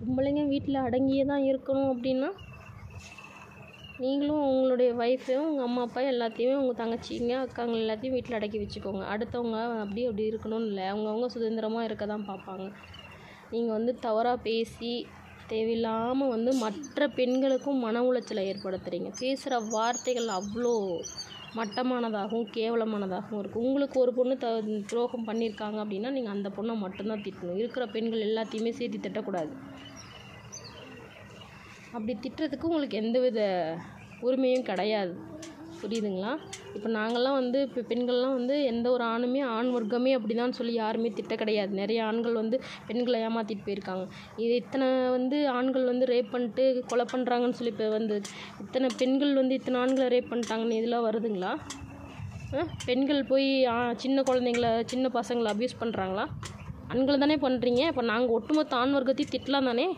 பொம்பளைங்க வீட்டில் அடங்கியே தான் இருக்கணும் அப்படின்னா நீங்களும் உங்களுடைய ஒய்ஃபையும் உங்கள் அம்மா அப்பா எல்லாத்தையுமே உங்கள் தங்கச்சிங்க அக்காங்க எல்லாத்தையும் வீட்டில் அடக்கி வச்சுக்கோங்க. அடுத்தவங்க அப்படி இருக்கணும்னு இல்லை, அவங்கவுங்க சுதந்திரமாக இருக்க தான் பார்ப்பாங்க. நீங்கள் தவறாக பேசி தேவையில்லாமல் மற்ற பெண்களுக்கும் மன உளைச்சலை ஏற்படுத்துகிறீங்க. பேசுகிற வார்த்தைகள் அவ்வளோ மட்டமானதாகவும் கேவலமானதாகவும் இருக்குது. உங்களுக்கு ஒரு பொண்ணு துரோகம் பண்ணியிருக்காங்க அப்படின்னா நீங்கள் அந்த பொண்ணை மட்டும்தான் திட்டணும். இருக்கிற பெண்கள் எல்லாத்தையுமே சேர்த்து திட்டக்கூடாது. அப்படி திட்டுறதுக்கு உங்களுக்கு எந்தவித உரிமையும் கிடையாது. புரியுதுங்களா? இப்போ நாங்கள்லாம் இப்போ பெண்கள்லாம் எந்த ஒரு ஆணுமே ஆண் வர்க்கமே அப்படி தான் சொல்லி யாருமே திட்ட கிடையாது. நிறைய ஆண்கள் பெண்களை ஏமாற்றிட்டு போயிருக்காங்க. இது இத்தனை ஆண்கள் ரேப் பண்ணிட்டு கொலை பண்ணுறாங்கன்னு சொல்லி இப்போ இத்தனை பெண்கள் இத்தனை ஆண்களை ரேப் பண்ணிட்டாங்கன்னு இதெல்லாம் வருதுங்களா? பெண்கள் போய் சின்ன குழந்தைங்கள சின்ன பசங்களை அப்யூஸ் பண்ணுறாங்களா? ஆண்களை தானே பண்ணுறீங்க. இப்போ நாங்கள் ஒட்டுமொத்த ஆண் வர்க்கத்தையும் திட்டலாம் தானே.